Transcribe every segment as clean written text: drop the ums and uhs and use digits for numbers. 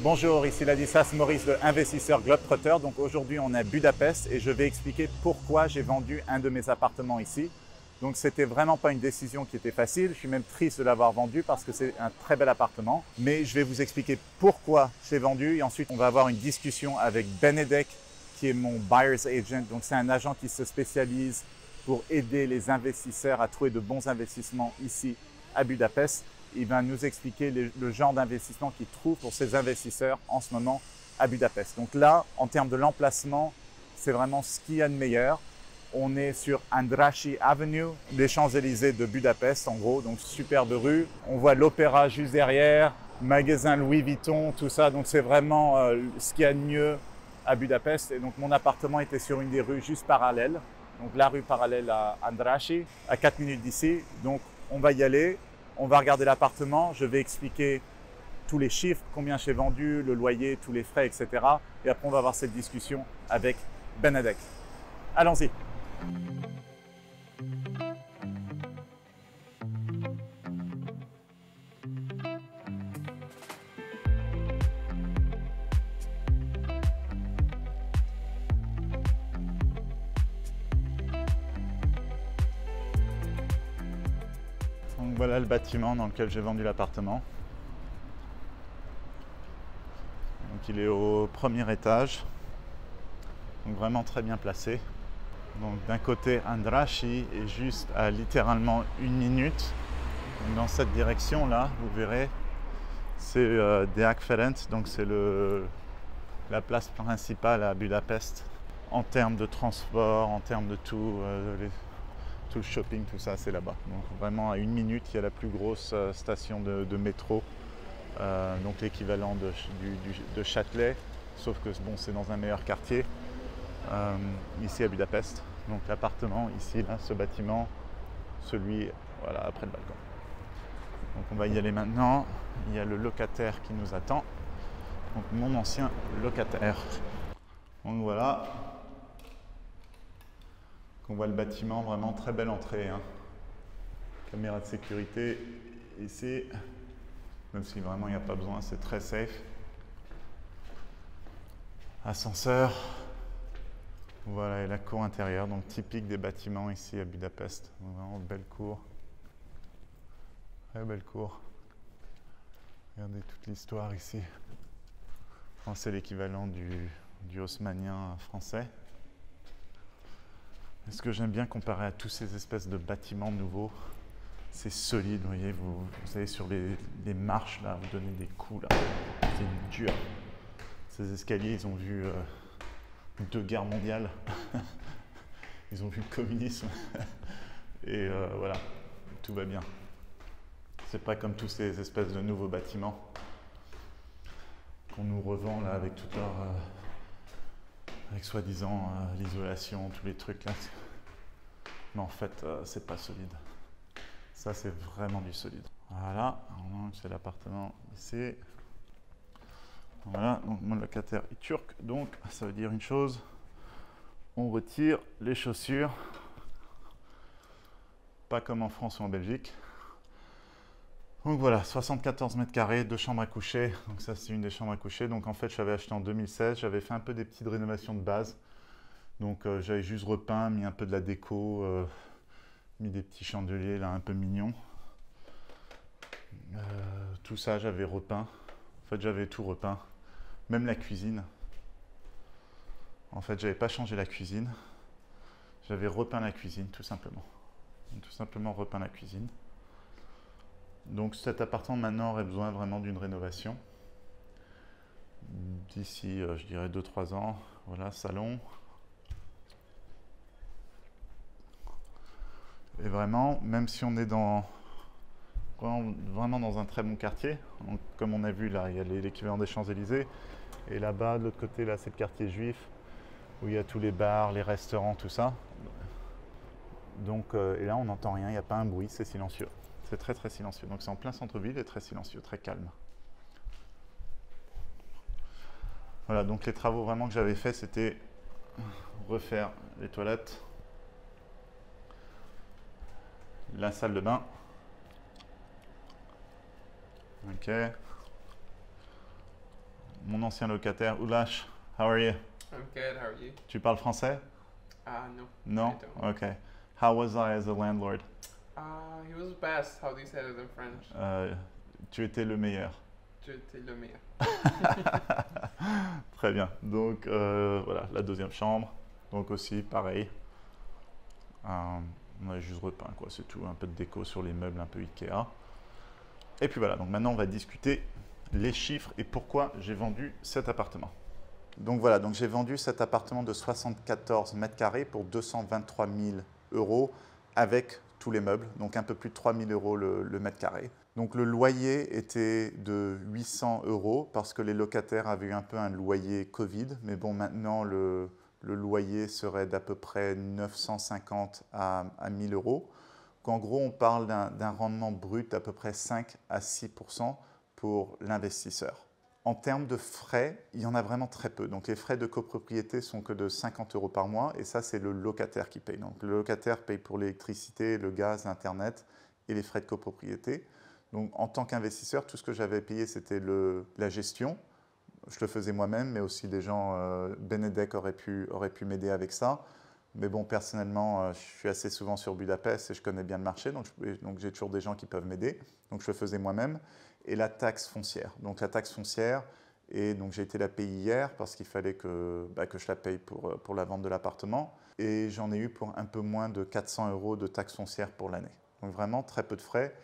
Bonjour, ici Ladislas Maurice, le investisseur Globetrotter. Donc aujourd'hui, on est à Budapest et je vais expliquer pourquoi j'ai vendu un de mes appartements ici. Donc c'était vraiment pas une décision qui était facile. Je suis même triste de l'avoir vendu parce que c'est un très bel appartement. Mais je vais vous expliquer pourquoi je l'ai vendu et ensuite on va avoir une discussion avec Benedek qui est mon buyer's agent. Donc c'est un agent qui se spécialise pour aider les investisseurs à trouver de bons investissements ici à Budapest. Il va nous expliquer le genre d'investissement qu'il trouve pour ses investisseurs en ce moment à Budapest. Donc là, en termes de l'emplacement, c'est vraiment ce qu'il y a de meilleur. On est sur Andrássy Avenue, les Champs-Élysées de Budapest en gros, donc superbe rue. On voit l'opéra juste derrière, magasin Louis Vuitton, tout ça. Donc c'est vraiment ce qu'il y a de mieux à Budapest. Et donc mon appartement était sur une des rues juste parallèles. Donc la rue parallèle à Andrássy, à 4 minutes d'ici. Donc on va y aller. On va regarder l'appartement, je vais expliquer tous les chiffres, combien j'ai vendu, le loyer, tous les frais, etc. Et après, on va avoir cette discussion avec Benedek. Allons-y. Donc voilà le bâtiment dans lequel j'ai vendu l'appartement. Donc il est au premier étage, donc vraiment très bien placé. Donc d'un côté Andrássy est juste à littéralement 1 minute. Donc, dans cette direction là, vous verrez, c'est Deák Ferenc, donc c'est la place principale à Budapest en termes de transport, en termes de tout. Tout le shopping, tout ça, c'est là-bas. Donc vraiment à 1 minute, il y a la plus grosse station de métro, donc l'équivalent de Châtelet, sauf que bon, c'est dans un meilleur quartier, ici à Budapest. Donc l'appartement, ici, là, ce bâtiment, celui, voilà, après le balcon. Donc on va y aller maintenant. Il y a le locataire qui nous attend, donc mon ancien locataire. Donc voilà. On voit le bâtiment, vraiment très belle entrée. Hein. Caméra de sécurité ici, même si vraiment il n'y a pas besoin, c'est très safe. Ascenseur. Voilà, et la cour intérieure, donc typique des bâtiments ici à Budapest. Donc, vraiment belle cour. Très belle cour. Regardez toute l'histoire ici. C'est l'équivalent du haussmannien français. Et ce que j'aime bien comparé à tous ces espèces de bâtiments nouveaux, c'est solide, vous voyez, vous allez sur les marches, là, vous donnez des coups, là, c'est dur. Ces escaliers, ils ont vu 2 guerres mondiales, ils ont vu le communisme, et voilà, tout va bien. C'est pas comme tous ces espèces de nouveaux bâtiments qu'on nous revend, là, avec tout leur... avec soi-disant l'isolation, tous les trucs là. Mais en fait, c'est pas solide. Ça, c'est vraiment du solide. Voilà, c'est l'appartement ici. Voilà, donc mon locataire est turc, donc ça veut dire une chose. On retire les chaussures. Pas comme en France ou en Belgique. Donc voilà, 74 mètres carrés, 2 chambres à coucher. Donc ça, c'est une des chambres à coucher. Donc en fait, je l'avais acheté en 2016. J'avais fait un peu des petites rénovations de base. Donc j'avais juste repeint, mis un peu de la déco, mis des petits chandeliers là un peu mignons. Tout ça, j'avais repeint. En fait, j'avais tout repeint. Même la cuisine. En fait, j'avais pas changé la cuisine. J'avais repeint la cuisine, tout simplement. Tout simplement repeint la cuisine. Donc cet appartement maintenant aurait besoin vraiment d'une rénovation. D'ici, je dirais 2-3 ans. Voilà, salon. Et vraiment, même si on est vraiment dans un très bon quartier, donc, comme on a vu là, il y a l'équivalent des Champs-Élysées. Et là-bas, de l'autre côté, là, c'est le quartier juif, où il y a tous les bars, les restaurants, tout ça. Donc, et là, on n'entend rien, il n'y a pas un bruit, c'est silencieux. C'est très très silencieux. Donc c'est en plein centre-ville et très silencieux, très calme. Voilà, donc les travaux vraiment que j'avais fait, c'était refaire les toilettes, la salle de bain. Ok. mon ancien locataire, Ulash. How are you? I'm good. How are you? Tu parles français? No. No? I don't. Okay. How was I as a landlord? He was best. How do you say it in French? Tu étais le meilleur. Tu étais le meilleur. Très bien. Donc voilà, la deuxième chambre. Donc aussi pareil. On a juste repeint quoi, c'est tout. Un peu de déco sur les meubles, un peu Ikea. Et puis voilà, donc maintenant on va discuter les chiffres et pourquoi j'ai vendu cet appartement. Donc voilà, donc j'ai vendu cet appartement de 74 mètres carrés pour 223 000 euros avec tous les meubles, donc un peu plus de 3 000 euros le mètre carré. Donc le loyer était de 800 euros parce que les locataires avaient eu un peu un loyer Covid, mais bon maintenant le loyer serait d'à peu près 950 à 1000 euros. Donc en gros on parle d'un rendement brut d'à peu près 5 à 6% pour l'investisseur. En termes de frais, il y en a vraiment très peu. Donc les frais de copropriété sont que de 50 euros par mois et ça c'est le locataire qui paye. Donc le locataire paye pour l'électricité, le gaz, l'Internet et les frais de copropriété. Donc en tant qu'investisseur, tout ce que j'avais payé c'était la gestion. Je le faisais moi-même, mais aussi des gens, Benedek aurait pu m'aider avec ça. Mais bon, personnellement, je suis assez souvent sur Budapest et je connais bien le marché, donc j'ai toujours des gens qui peuvent m'aider. Donc je le faisais moi-même. Et la taxe foncière. Donc la taxe foncière, et donc j'ai été la payer hier parce qu'il fallait que je la paye pour la vente de l'appartement. Et j'en ai eu pour un peu moins de 400 euros de taxe foncière pour l'année. Donc vraiment très peu de frais.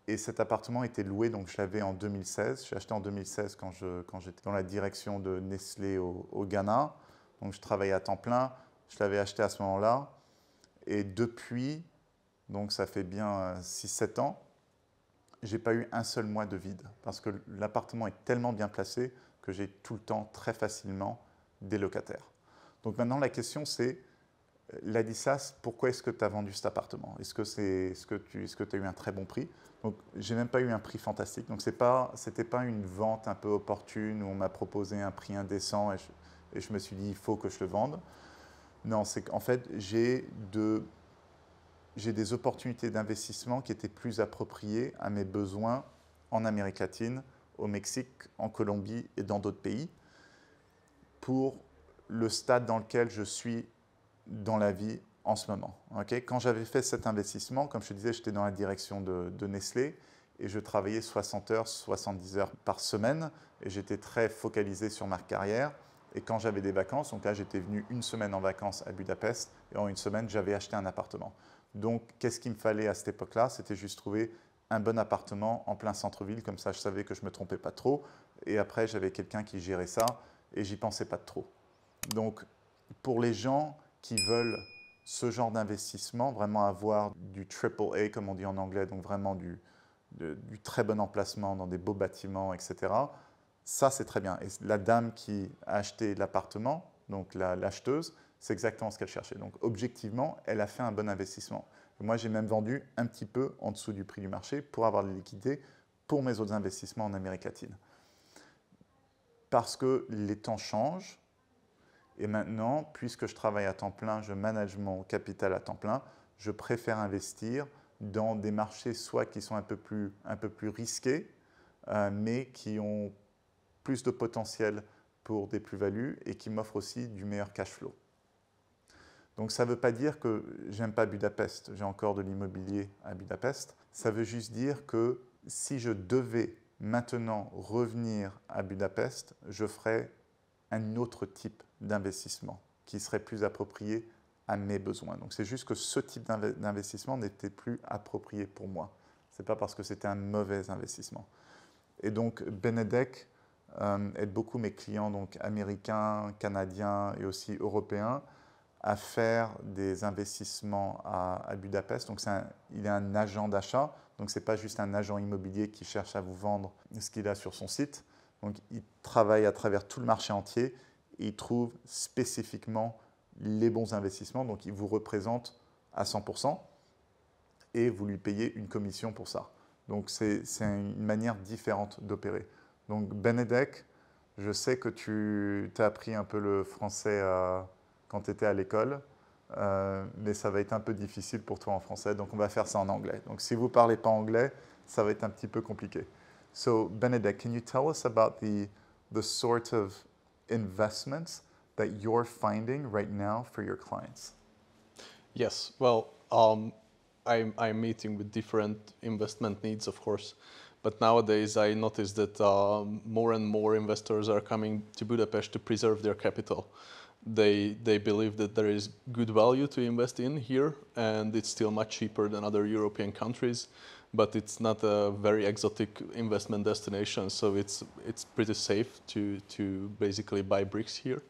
Et cet appartement était loué, donc je l'avais en 2016. Je l'ai acheté en 2016 quand j'étais dans la direction de Nestlé au Ghana. Donc je travaillais à temps plein. Je l'avais acheté à ce moment-là. Et depuis, donc ça fait bien 6-7 ans, j'ai pas eu un seul mois de vide parce que l'appartement est tellement bien placé que j'ai tout le temps très facilement des locataires. Donc maintenant la question c'est, Ladislas, pourquoi est-ce que tu as vendu cet appartement? Est-ce que tu as eu un très bon prix? Donc j'ai même pas eu un prix fantastique. Donc c'était pas une vente un peu opportune où on m'a proposé un prix indécent et je me suis dit il faut que je le vende. Non, c'est qu'en fait j'ai des opportunités d'investissement qui étaient plus appropriées à mes besoins en Amérique latine, au Mexique, en Colombie et dans d'autres pays, pour le stade dans lequel je suis dans la vie en ce moment. Okay? Quand j'avais fait cet investissement, comme je te disais, j'étais dans la direction de Nestlé et je travaillais 60 heures, 70 heures par semaine et j'étais très focalisé sur ma carrière. Et quand j'avais des vacances, donc là j'étais venu une semaine en vacances à Budapest et en une semaine j'avais acheté un appartement. Donc qu'est-ce qu'il me fallait à cette époque-là? C'était juste trouver un bon appartement en plein centre-ville, comme ça je savais que je ne me trompais pas trop. Et après j'avais quelqu'un qui gérait ça et j'y pensais pas trop. Donc pour les gens qui veulent ce genre d'investissement, vraiment avoir du triple A comme on dit en anglais, donc vraiment du très bon emplacement dans des beaux bâtiments, etc., ça, c'est très bien. Et la dame qui a acheté l'appartement, donc l'acheteuse, c'est exactement ce qu'elle cherchait. Donc, objectivement, elle a fait un bon investissement. Et moi, j'ai même vendu un petit peu en dessous du prix du marché pour avoir les liquidités pour mes autres investissements en Amérique latine. Parce que les temps changent. Et maintenant, puisque je travaille à temps plein, je manage mon capital à temps plein, je préfère investir dans des marchés soit qui sont un peu plus risqués, mais qui ont plus de potentiel pour des plus-values et qui m'offre aussi du meilleur cash flow. Donc ça ne veut pas dire que j'aime pas Budapest, j'ai encore de l'immobilier à Budapest. Ça veut juste dire que si je devais maintenant revenir à Budapest, je ferais un autre type d'investissement qui serait plus approprié à mes besoins. Donc c'est juste que ce type d'investissement n'était plus approprié pour moi. Ce n'est pas parce que c'était un mauvais investissement. Et donc Benedek aide beaucoup mes clients donc américains, canadiens et aussi européens à faire des investissements à Budapest. Donc il est un agent d'achat, donc ce n'est pas juste un agent immobilier qui cherche à vous vendre ce qu'il a sur son site. Donc il travaille à travers tout le marché entier et il trouve spécifiquement les bons investissements. Donc il vous représente à 100% et vous lui payez une commission pour ça. Donc c'est une manière différente d'opérer. Donc Benedek, je sais que tu as appris un peu le français quand tu étais à l'école, mais ça va être un peu difficile pour toi en français, donc on va faire ça en anglais. Donc si vous ne parlez pas anglais, ça va être un petit peu compliqué. So Benedek, can you tell us about the the sort of investments that you're finding right now for your clients? Yes, well, I'm meeting with different investment needs, of course, but nowadays I notice that more and more investors are coming to Budapest to preserve their capital. They believe that there is good value to invest in here, and it's still much cheaper than other European countries, but it's not a very exotic investment destination, so it's pretty safe to basically buy bricks here.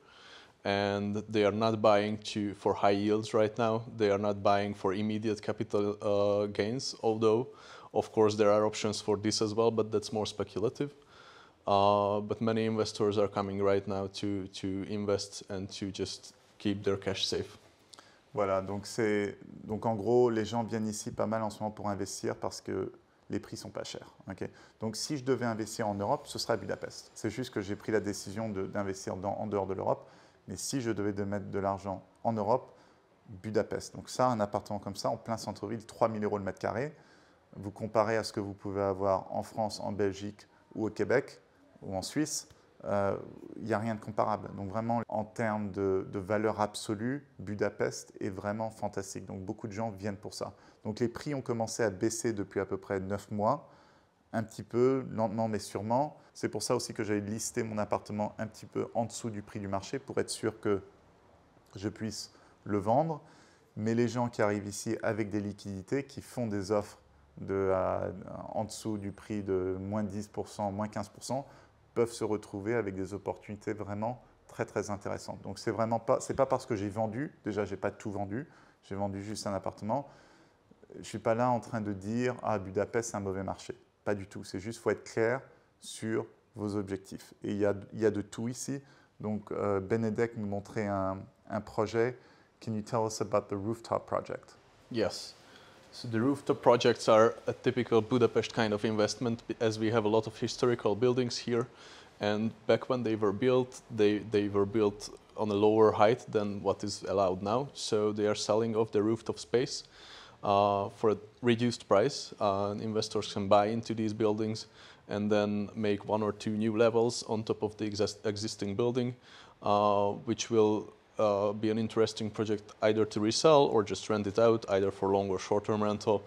And they are not buying for high yields right now. They are not buying for immediate capital gains, although, of course, there are options for this as well, but that's more speculative. But many investors are coming right now to invest and to just keep their cash safe. Voilà, donc en gros, les gens viennent ici pas mal en ce moment pour investir parce que les prix sont pas chers. Okay? Donc si je devais investir en Europe, ce serait à Budapest. C'est juste que j'ai pris la décision d'investir en dehors de l'Europe. Mais si je devais mettre de l'argent en Europe, Budapest. Donc ça, un appartement comme ça, en plein centre-ville, 3 000 € le mètre carré. Vous comparez à ce que vous pouvez avoir en France, en Belgique ou au Québec ou en Suisse, il n'y a rien de comparable. Donc vraiment, en termes de valeur absolue, Budapest est vraiment fantastique. Donc beaucoup de gens viennent pour ça. Donc les prix ont commencé à baisser depuis à peu près 9 mois. Un petit peu, lentement mais sûrement. C'est pour ça aussi que j'avais listé mon appartement un petit peu en dessous du prix du marché pour être sûr que je puisse le vendre. Mais les gens qui arrivent ici avec des liquidités, qui font des offres en dessous du prix de moins 10%, moins 15%, peuvent se retrouver avec des opportunités vraiment très très intéressantes. Donc c'est pas parce que j'ai vendu, déjà j'ai pas tout vendu, j'ai vendu juste un appartement. Je ne suis pas là en train de dire ah Budapest c'est un mauvais marché. Pas du tout, c'est juste qu'il faut être clair sur vos objectifs. Et il y a de tout ici. Donc, Benedek nous montrait un projet. Can you tell us about the rooftop project? Yes. So the rooftop projects are a typical Budapest kind of investment, as we have a lot of historical buildings here. And back when they were built on a lower height than what is allowed now. So they are selling off the rooftop space for a reduced price. Investors can buy into these buildings and then make 1 or 2 new levels on top of the existing building, which will be an interesting project either to resell or just rent it out, either for long or short-term rental.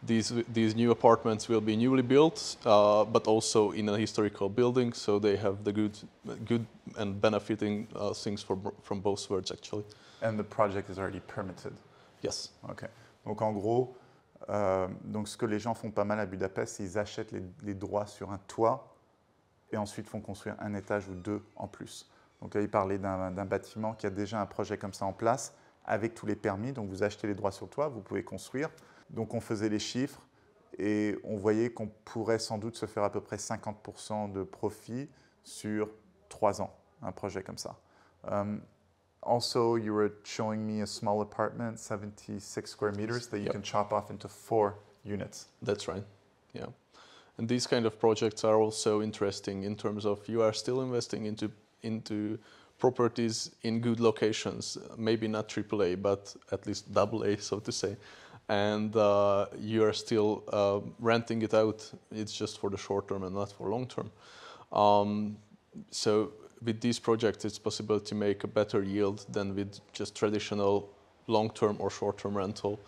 These new apartments will be newly built, but also in a historical building, so they have the good and benefiting things from both worlds, actually. And the project is already permitted. Yes. Okay. Donc en gros, donc ce que les gens font pas mal à Budapest, c'est qu'ils achètent les droits sur un toit et ensuite font construire un étage ou 2 en plus. Donc là, il parlait d'un bâtiment qui a déjà un projet comme ça en place avec tous les permis. Donc vous achetez les droits sur le toit, vous pouvez construire. Donc on faisait les chiffres et on voyait qu'on pourrait sans doute se faire à peu près 50% de profit sur 3 ans, un projet comme ça. Also, you were showing me a small apartment, 76 square meters, that you can chop off into 4 units. That's right, yeah. And these kind of projects are also interesting in terms of you are still investing into properties in good locations, maybe not AAA, but at least AA, so to say. And you are still renting it out. It's just for the short term and not for long term. So with these projects, it's possible to make a better yield than with just traditional long-term or short-term rental.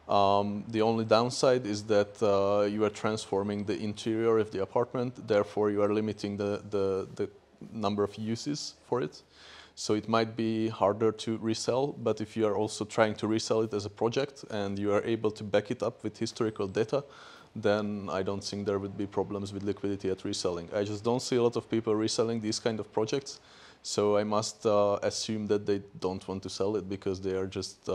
The only downside is that you are transforming the interior of the apartment. Therefore, you are limiting the number of uses for it. So it might be harder to resell, but if you are also trying to resell it as a project and you are able to back it up with historical data, then I don't think there would be problems with liquidity at reselling. I just don't see a lot of people reselling these kind of projects, so I must assume that they don't want to sell it because they are just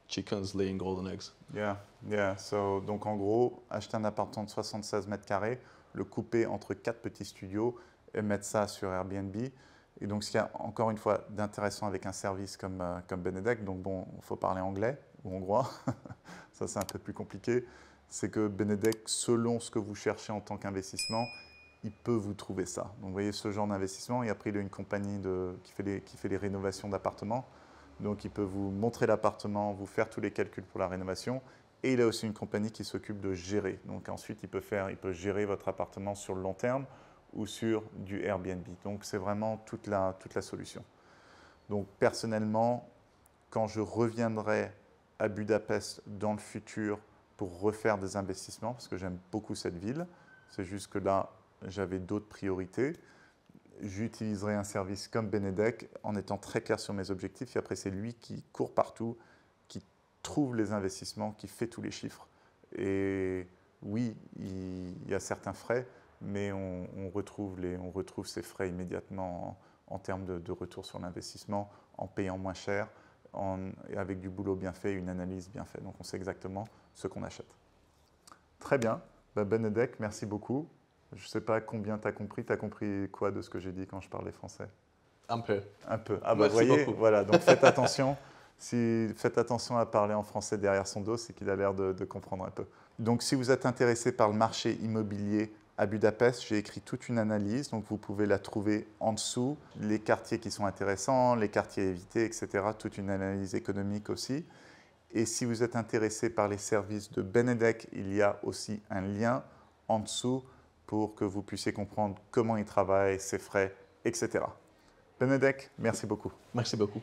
chickens laying golden eggs. Yeah. So, donc en gros, acheter un appartement de 76 mètres carrés, le couper entre 4 petits studios et mettre ça sur Airbnb. Et donc, ce qu'il y a encore une fois d'intéressant avec un service comme Benedek, donc bon, il faut parler anglais ou hongrois, ça c'est un peu plus compliqué, c'est que Benedek, selon ce que vous cherchez en tant qu'investissement, il peut vous trouver ça. Donc, vous voyez ce genre d'investissement, et après il a une compagnie qui fait les rénovations d'appartements, donc il peut vous montrer l'appartement, vous faire tous les calculs pour la rénovation, et il a aussi une compagnie qui s'occupe de gérer. Donc ensuite, il peut gérer votre appartement sur le long terme, ou sur du Airbnb. Donc c'est vraiment toute la solution. Donc personnellement, quand je reviendrai à Budapest dans le futur pour refaire des investissements, parce que j'aime beaucoup cette ville, c'est juste que là, j'avais d'autres priorités, j'utiliserai un service comme Benedek en étant très clair sur mes objectifs. Et après, c'est lui qui court partout, qui trouve les investissements, qui fait tous les chiffres. Et oui, il y a certains frais, mais on retrouve ces frais immédiatement en termes de retour sur l'investissement, en payant moins cher, et avec du boulot bien fait, une analyse bien faite. Donc on sait exactement ce qu'on achète. Très bien. Benedek, merci beaucoup. Je ne sais pas combien tu as compris. Tu as compris quoi de ce que j'ai dit quand je parlais français? Un peu. Un peu. Ah Merci vous voyez, beaucoup. voilà, donc faites attention. Faites attention à parler en français derrière son dos, c'est qu'il a l'air de comprendre un peu. Donc si vous êtes intéressé par le marché immobilier à Budapest, j'ai écrit toute une analyse, donc vous pouvez la trouver en dessous. Les quartiers qui sont intéressants, les quartiers à éviter, etc. Toute une analyse économique aussi. Et si vous êtes intéressé par les services de Benedek, il y a aussi un lien en dessous pour que vous puissiez comprendre comment il travaille, ses frais, etc. Benedek, merci beaucoup. Merci beaucoup.